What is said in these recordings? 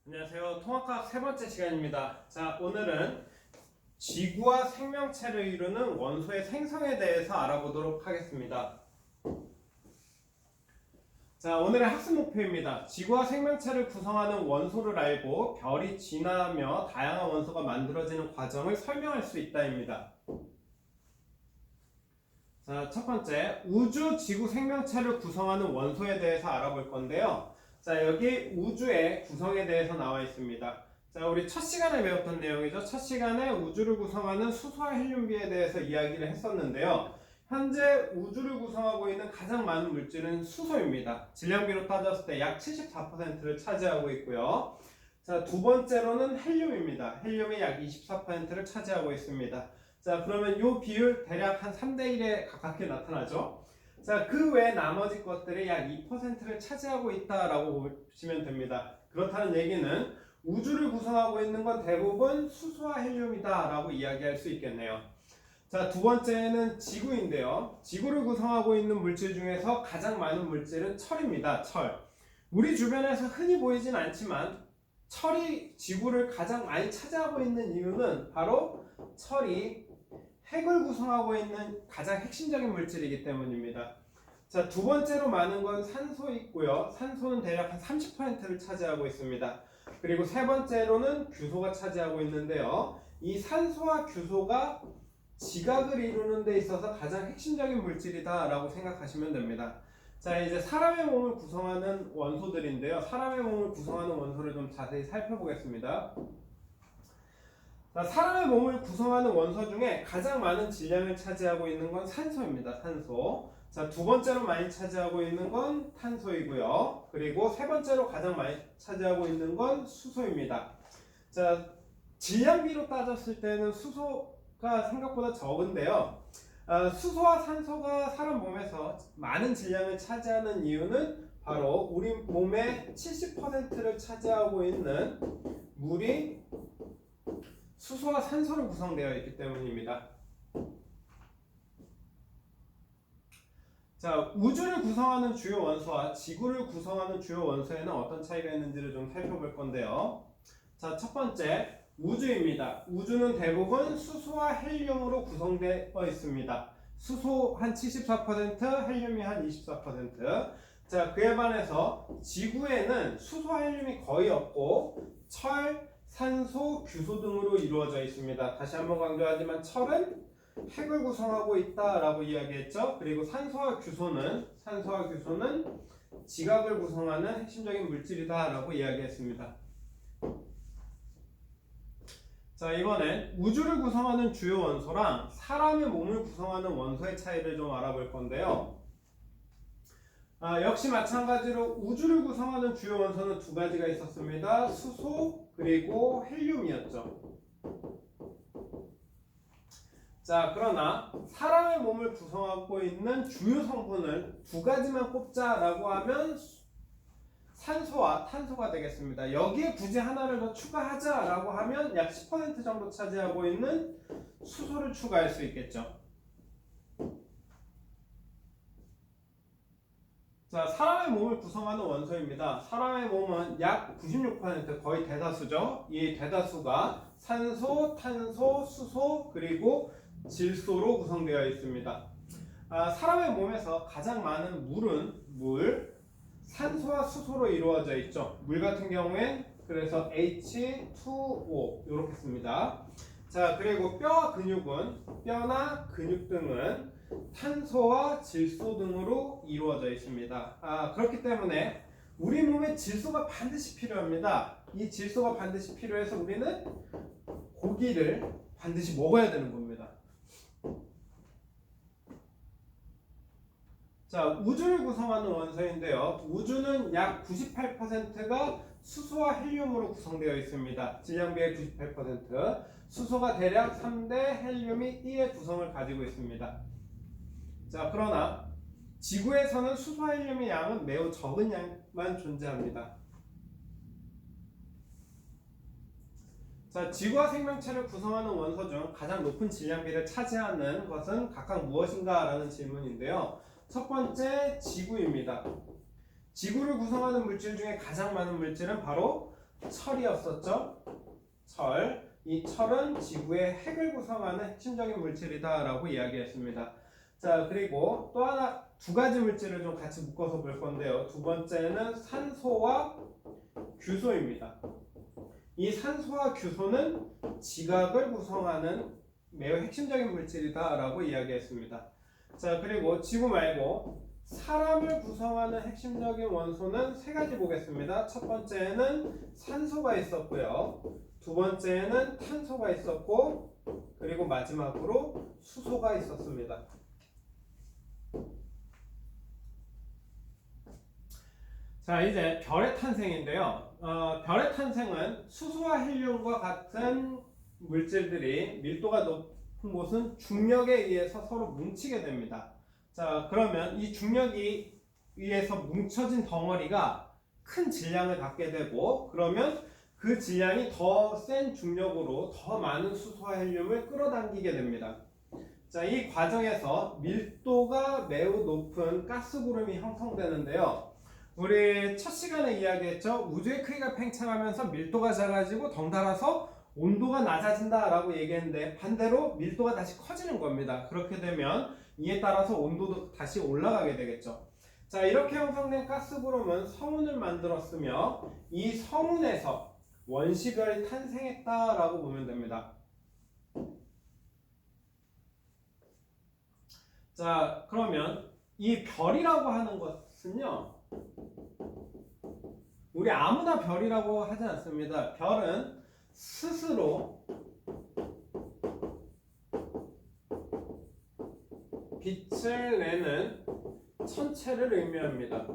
안녕하세요. 통합과학 세 번째 시간입니다. 자, 오늘은 지구와 생명체를 이루는 원소의 생성에 대해서 알아보도록 하겠습니다. 자, 오늘의 학습 목표입니다. 지구와 생명체를 구성하는 원소를 알고 별이 진화하며 다양한 원소가 만들어지는 과정을 설명할 수 있다입니다. 자, 첫 번째, 우주, 지구, 생명체를 구성하는 원소에 대해서 알아볼 건데요. 자, 여기 우주의 구성에 대해서 나와 있습니다. 자, 우리 첫 시간에 배웠던 내용이죠. 첫 시간에 우주를 구성하는 수소와 헬륨비에 대해서 이야기를 했었는데요. 현재 우주를 구성하고 있는 가장 많은 물질은 수소입니다. 질량비로 따졌을 때 약 74%를 차지하고 있고요. 자, 두 번째로는 헬륨입니다. 헬륨이 약 24%를 차지하고 있습니다. 자, 그러면 이 비율 대략 한 3대1에 가깝게 나타나죠. 자, 그 외 나머지 것들이 약 2%를 차지하고 있다라고 보시면 됩니다. 그렇다는 얘기는 우주를 구성하고 있는 건 대부분 수소와 헬륨이다 라고 이야기할 수 있겠네요. 자, 두 번째는 지구인데요. 지구를 구성하고 있는 물질 중에서 가장 많은 물질은 철입니다. 철. 우리 주변에서 흔히 보이진 않지만 철이 지구를 가장 많이 차지하고 있는 이유는 바로 철이 핵을 구성하고 있는 가장 핵심적인 물질이기 때문입니다. 자, 두 번째로 많은 건 산소 있고요. 산소는 대략 한 30%를 차지하고 있습니다. 그리고 세 번째로는 규소가 차지하고 있는데요. 이 산소와 규소가 지각을 이루는 데 있어서 가장 핵심적인 물질이다 라고 생각하시면 됩니다. 자, 이제 사람의 몸을 구성하는 원소들인데요. 사람의 몸을 구성하는 원소를 좀 자세히 살펴보겠습니다. 자, 사람의 몸을 구성하는 원소 중에 가장 많은 질량을 차지하고 있는 건 산소입니다. 산소. 자, 두 번째로 많이 차지하고 있는 건 탄소이고요. 그리고 세 번째로 가장 많이 차지하고 있는 건 수소입니다. 자, 질량비로 따졌을 때는 수소가 생각보다 적은데요. 수소와 산소가 사람 몸에서 많은 질량을 차지하는 이유는 바로 우리 몸의 70%를 차지하고 있는 물이 수소와 산소로 구성되어 있기 때문입니다. 자, 우주를 구성하는 주요 원소와 지구를 구성하는 주요 원소에는 어떤 차이가 있는지를 좀 살펴볼 건데요. 자, 첫 번째, 우주입니다. 우주는 대부분 수소와 헬륨으로 구성되어 있습니다. 수소 한 74%, 헬륨이 한 24%. 자, 그에 반해서 지구에는 수소와 헬륨이 거의 없고 철, 산소, 규소 등으로 이루어져 있습니다. 다시 한번 강조하지만 철은 핵을 구성하고 있다라고 이야기했죠. 그리고 산소와 규소는 지각을 구성하는 핵심적인 물질이다라고 이야기했습니다. 자, 이번엔 우주를 구성하는 주요 원소랑 사람의 몸을 구성하는 원소의 차이를 좀 알아볼 건데요. 역시 마찬가지로 우주를 구성하는 주요 원소는 두 가지가 있었습니다. 수소 그리고 헬륨이었죠. 자, 그러나 사람의 몸을 구성하고 있는 주요 성분을 두 가지만 꼽자라고 하면 산소와 탄소가 되겠습니다. 여기에 굳이 하나를 더 추가하자라고 하면 약 10% 정도 차지하고 있는 수소를 추가할 수 있겠죠. 자, 사람의 몸을 구성하는 원소입니다. 사람의 몸은 약 96% 거의 대다수죠. 이 대다수가 산소, 탄소, 수소, 그리고 질소로 구성되어 있습니다. 사람의 몸에서 가장 많은 물은 산소와 수소로 이루어져 있죠. 물 같은 경우엔 그래서 H2O 이렇게 씁니다. 자, 그리고 뼈와 뼈나 근육 등은 탄소와 질소 등으로 이루어져 있습니다. 그렇기 때문에 우리 몸에 질소가 반드시 필요합니다. 이 질소가 반드시 필요해서 우리는 고기를 반드시 먹어야 되는 겁니다. 자, 우주를 구성하는 원소인데요. 우주는 약 98%가 수소와 헬륨으로 구성되어 있습니다. 질량비의 98%. 수소가 대략 3대 헬륨이 1의 구성을 가지고 있습니다. 자, 그러나 지구에서는 수소와 헬륨의 양은 매우 적은 양만 존재합니다. 자, 지구와 생명체를 구성하는 원소 중 가장 높은 질량비를 차지하는 것은 각각 무엇인가? 라는 질문인데요. 첫 번째, 지구입니다. 지구를 구성하는 물질 중에 가장 많은 물질은 바로 철이었었죠. 철. 이 철은 지구의 핵을 구성하는 핵심적인 물질이다라고 이야기했습니다. 자, 그리고 또 하나 두 가지 물질을 좀 같이 묶어서 볼 건데요. 두 번째는 산소와 규소입니다. 이 산소와 규소는 지각을 구성하는 매우 핵심적인 물질이다라고 이야기했습니다. 자, 그리고 지구 말고 사람을 구성하는 핵심적인 원소는 세 가지 보겠습니다. 첫 번째는 산소가 있었고요. 두 번째는 탄소가 있었고, 그리고 마지막으로 수소가 있었습니다. 자, 이제 별의 탄생인데요. 별의 탄생은 수소와 헬륨과 같은 물질들이 밀도가 높은 곳은 중력에 의해서 서로 뭉치게 됩니다. 자, 그러면 이 중력이 의해서 뭉쳐진 덩어리가 큰 질량을 갖게 되고, 그러면 그 질량이 더 센 중력으로 더 많은 수소와 헬륨을 끌어당기게 됩니다. 자, 이 과정에서 밀도가 매우 높은 가스구름이 형성되는데요. 우리 첫 시간에 이야기했죠. 우주의 크기가 팽창하면서 밀도가 작아지고 덩달아서 온도가 낮아진다 라고 얘기했는데, 반대로 밀도가 다시 커지는 겁니다. 그렇게 되면 이에 따라서 온도도 다시 올라가게 되겠죠. 자, 이렇게 형성된 가스구름은 성운을 만들었으며, 이 성운에서 원시별이 탄생했다라고 보면 됩니다. 자, 그러면 이 별이라고 하는 것은요, 우리 아무나 별이라고 하지 않습니다. 별은 스스로 빛을 내는 천체를 의미합니다.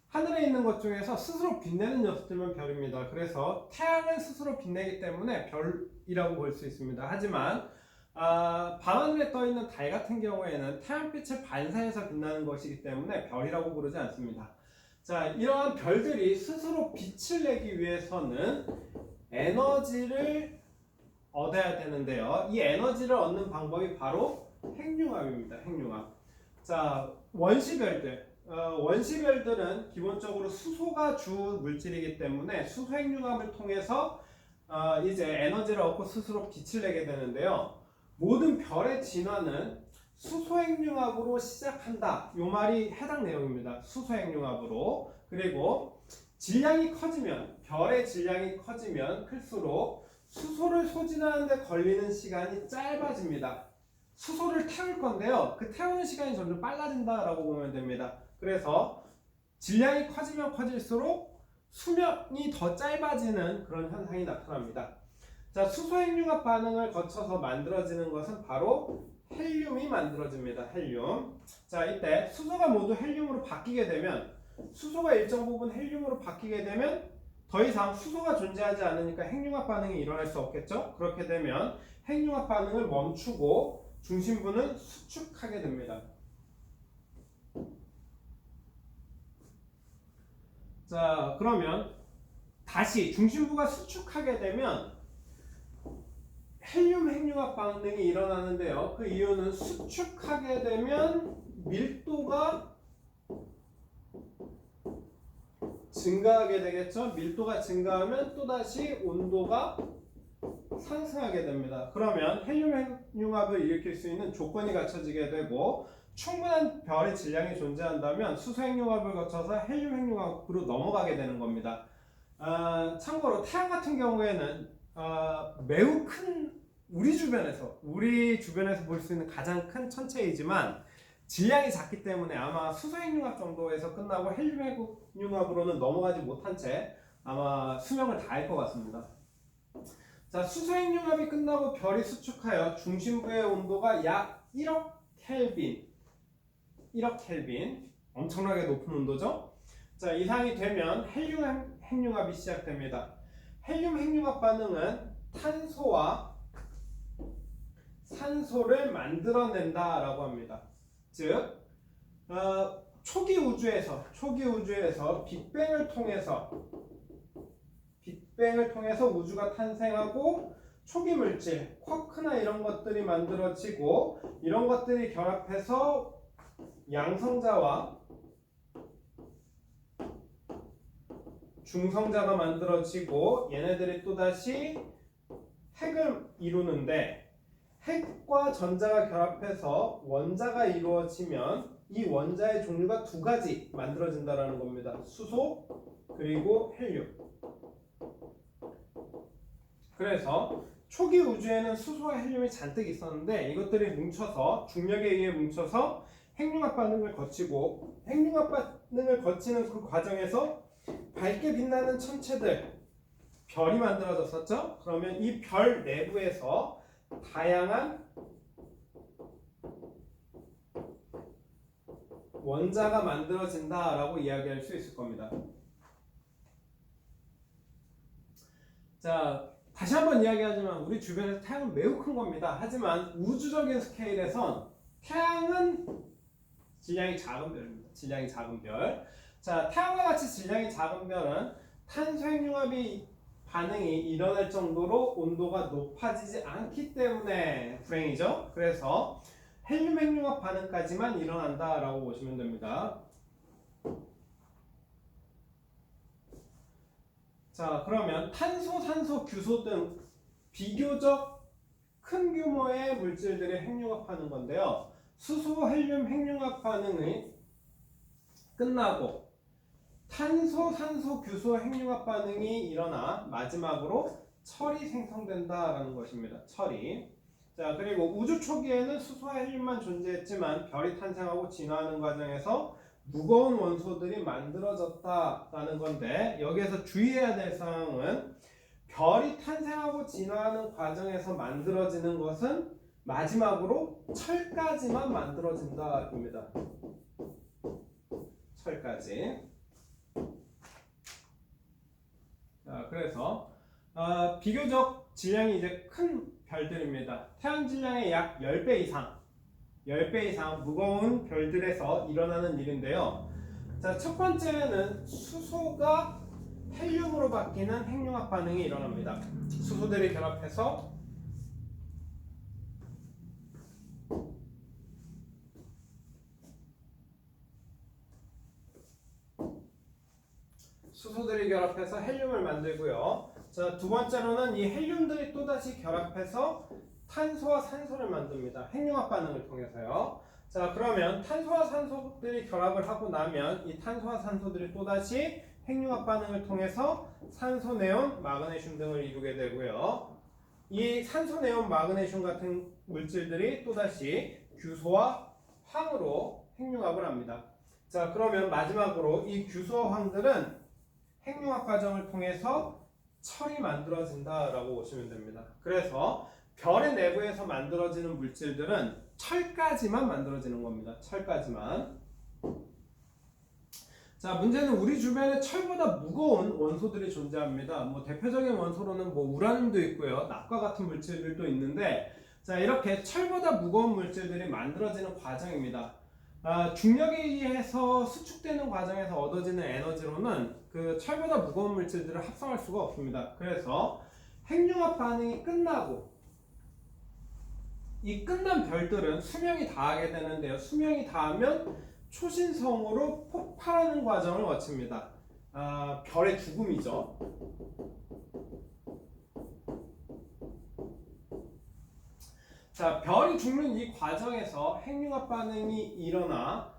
하늘에 있는 것 중에서 스스로 빛내는 녀석들만 별입니다. 그래서 태양은 스스로 빛내기 때문에 별이라고 볼 수 있습니다. 하지만 밤하늘에 떠있는 달 같은 경우에는 태양빛을 반사해서 빛나는 것이기 때문에 별이라고 부르지 않습니다. 자, 이러한 별들이 스스로 빛을 내기 위해서는 에너지를 얻어야 되는데요. 이 에너지를 얻는 방법이 바로 핵융합입니다. 핵융합. 자, 원시별들은 기본적으로 수소가 주 물질이기 때문에 수소 핵융합을 통해서 이제 에너지를 얻고 스스로 빛을 내게 되는데요. 모든 별의 진화는 수소핵융합으로 시작한다. 요 말이 해당 내용입니다. 수소핵융합으로. 그리고 질량이 커지면, 별의 질량이 커지면 클수록 수소를 소진하는 데 걸리는 시간이 짧아집니다. 수소를 태울 건데요. 그 태우는 시간이 점점 빨라진다라고 보면 됩니다. 그래서 질량이 커지면 커질수록 수명이 더 짧아지는 그런 현상이 나타납니다. 자, 수소핵융합 반응을 거쳐서 만들어지는 것은 바로 헬륨이 만들어집니다. 헬륨. 자, 이때 수소가 모두 헬륨으로 바뀌게 되면, 수소가 일정 부분 헬륨으로 바뀌게 되면 더 이상 수소가 존재하지 않으니까 핵융합 반응이 일어날 수 없겠죠. 그렇게 되면 핵융합 반응을 멈추고 중심부는 수축하게 됩니다. 자, 그러면 다시 중심부가 수축하게 되면 헬륨 핵융합 반응이 일어나는데요. 그 이유는 수축하게 되면 밀도가 증가하게 되겠죠. 밀도가 증가하면 또다시 온도가 상승하게 됩니다. 그러면 헬륨 핵융합을 일으킬 수 있는 조건이 갖춰지게 되고, 충분한 별의 질량이 존재한다면 수소 핵융합을 거쳐서 헬륨 핵융합으로 넘어가게 되는 겁니다. 참고로 태양 같은 경우에는 매우 큰 우리 주변에서 볼 수 있는 가장 큰 천체이지만 질량이 작기 때문에 아마 수소 핵융합 정도에서 끝나고 헬륨 핵융합으로는 넘어가지 못한 채 아마 수명을 다할 것 같습니다. 자, 수소 핵융합이 끝나고 별이 수축하여 중심부의 온도가 약 1억 켈빈, 엄청나게 높은 온도죠. 자, 이상이 되면 헬륨 핵융합이 시작됩니다. 헬륨 핵융합 반응은 탄소와 산소를 만들어낸다라고 합니다. 즉, 초기 우주에서 빅뱅을 통해서 우주가 탄생하고 초기 물질, 쿼크나 이런 것들이 만들어지고, 이런 것들이 결합해서 양성자와 중성자가 만들어지고 얘네들이 또다시 핵을 이루는데 핵과 전자가 결합해서 원자가 이루어지면 이 원자의 종류가 두 가지 만들어진다라는 겁니다. 수소 그리고 헬륨. 그래서 초기 우주에는 수소와 헬륨이 잔뜩 있었는데 이것들이 뭉쳐서 중력에 의해 뭉쳐서 핵융합 반응을 거치고 핵융합 반응을 거치는 그 과정에서 밝게 빛나는 천체들 별이 만들어졌었죠. 그러면 이 별 내부에서 다양한 원자가 만들어진다라고 이야기할 수 있을 겁니다. 자, 다시 한번 이야기하지만 우리 주변에서 태양은 매우 큰 겁니다. 하지만 우주적인 스케일에선 태양은 질량이 작은 별입니다. 질량이 작은 별. 자, 태양과 같이 질량이 작은 별은 탄소 핵융합이 반응이 일어날 정도로 온도가 높아지지 않기 때문에 불행이죠. 그래서 헬륨 핵융합 반응까지만 일어난다라고 보시면 됩니다. 자, 그러면 탄소, 산소, 규소 등 비교적 큰 규모의 물질들이 핵융합하는 건데요. 수소, 헬륨 핵융합 반응이 끝나고 탄소, 산소, 규소 핵융합 반응이 일어나 마지막으로 철이 생성된다라는 것입니다. 철이. 자, 그리고 우주 초기에는 수소와 헬륨만 존재했지만 별이 탄생하고 진화하는 과정에서 무거운 원소들이 만들어졌다라는 건데 여기에서 주의해야 될 사항은 별이 탄생하고 진화하는 과정에서 만들어지는 것은 마지막으로 철까지만 만들어진다입니다. 철까지. 자, 그래서 비교적 질량이 이제 큰 별들입니다. 태양 질량의 약 10배 이상 무거운 별들에서 일어나는 일인데요. 자, 첫 번째는 수소가 헬륨으로 바뀌는 핵융합 반응이 일어납니다. 수소들이 결합해서 헬륨을 만들고요. 자, 두 번째로는 이 헬륨들이 또다시 결합해서 탄소와 산소를 만듭니다. 핵융합 반응을 통해서요. 자, 그러면 탄소와 산소들이 결합을 하고 나면 이 탄소와 산소들이 또다시 핵융합 반응을 통해서 산소, 네온, 마그네슘 등을 이루게 되고요. 이 산소, 네온, 마그네슘 같은 물질들이 또다시 규소와 황으로 핵융합을 합니다. 자, 그러면 마지막으로 이 규소와 황들은 핵융합 과정을 통해서 철이 만들어진다라고 보시면 됩니다. 그래서 별의 내부에서 만들어지는 물질들은 철까지만 만들어지는 겁니다. 철까지만. 자, 문제는 우리 주변에 철보다 무거운 원소들이 존재합니다. 뭐 대표적인 원소로는 뭐 우라늄도 있고요, 납과 같은 물질들도 있는데, 자, 이렇게 철보다 무거운 물질들이 만들어지는 과정입니다. 중력에 의해서 수축되는 과정에서 얻어지는 에너지로는 그 철보다 무거운 물질들을 합성할 수가 없습니다. 그래서 핵융합 반응이 끝나고 이 끝난 별들은 수명이 다하게 되는데요. 수명이 다하면 초신성으로 폭발하는 과정을 거칩니다. 별의 죽음이죠. 자, 별이 죽는 이 과정에서 핵융합 반응이 일어나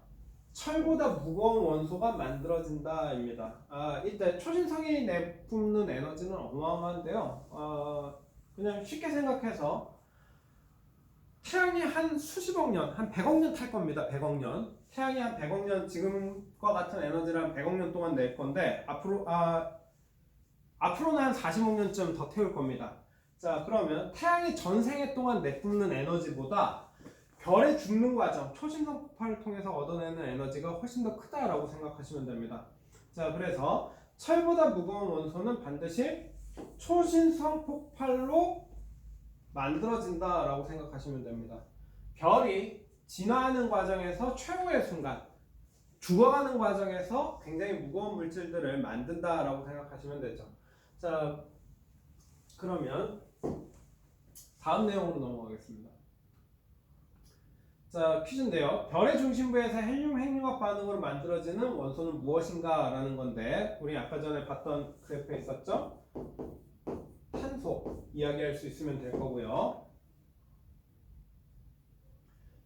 철보다 무거운 원소가 만들어진다입니다. 이때 초신성이 내뿜는 에너지는 어마어마한데요. 그냥 쉽게 생각해서 태양이 한 수십억 년, 한 100억 년 탈 겁니다. 100억 년. 태양이 한 100억 년, 지금과 같은 에너지를 한 100억 년 동안 낼 건데 앞으로는 한 40억 년쯤 더 태울 겁니다. 자, 그러면 태양이 전생에 동안 내뿜는 에너지보다 별의 죽는 과정, 초신성 폭발을 통해서 얻어내는 에너지가 훨씬 더 크다라고 생각하시면 됩니다. 자, 그래서 철보다 무거운 원소는 반드시 초신성 폭발로 만들어진다라고 생각하시면 됩니다. 별이 진화하는 과정에서 최후의 순간, 죽어가는 과정에서 굉장히 무거운 물질들을 만든다라고 생각하시면 되죠. 자, 그러면 다음 내용으로 넘어가겠습니다. 자, 퀴즈인데요. 별의 중심부에서 헬륨 핵융합 반응으로 만들어지는 원소는 무엇인가? 라는 건데 우리 아까 전에 봤던 그래프에 있었죠? 탄소 이야기할 수 있으면 될 거고요.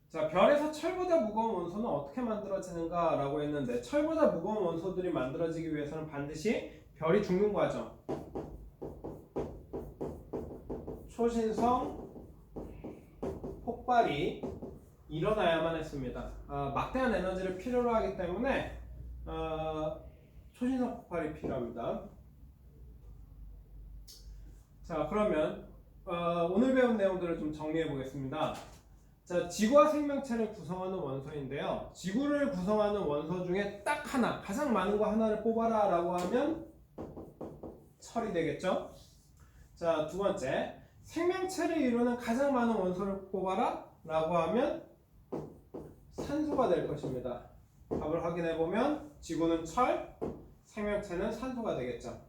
자, 별에서 철보다 무거운 원소는 어떻게 만들어지는가? 라고 했는데 철보다 무거운 원소들이 만들어지기 위해서는 반드시 별이 죽는 과정, 초신성 폭발이 일어나야만 했습니다. 막대한 에너지를 필요로 하기 때문에 초신성 폭발이 필요합니다. 자, 그러면 오늘 배운 내용들을 좀 정리해 보겠습니다. 자, 지구와 생명체를 구성하는 원소인데요. 지구를 구성하는 원소 중에 딱 하나, 가장 많은 거 하나를 뽑아라 라고 하면 철이 되겠죠. 자, 두 번째, 생명체를 이루는 가장 많은 원소를 뽑아라 라고 하면 산소가 될 것입니다. 답을 확인해 보면 지구는 철, 생명체는 산소가 되겠죠.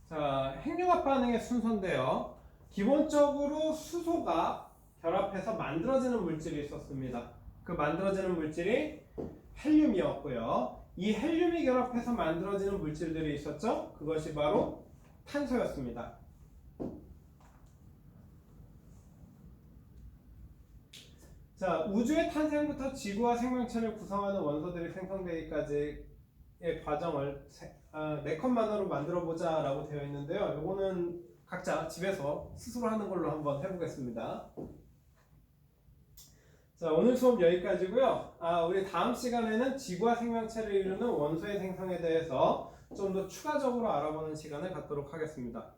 자, 핵융합 반응의 순서인데요. 기본적으로 수소가 결합해서 만들어지는 물질이 있었습니다. 그 만들어지는 물질이 헬륨이었고요. 이 헬륨이 결합해서 만들어지는 물질들이 있었죠. 그것이 바로 탄소였습니다. 자, 우주의 탄생부터 지구와 생명체를 구성하는 원소들이 생성되기까지의 과정을 4컷만으로 만들어보자 라고 되어 있는데요. 이거는 각자 집에서 스스로 하는 걸로 한번 해보겠습니다. 자, 오늘 수업 여기까지고요. 우리 다음 시간에는 지구와 생명체를 이루는 원소의 생성에 대해서 좀 더 추가적으로 알아보는 시간을 갖도록 하겠습니다.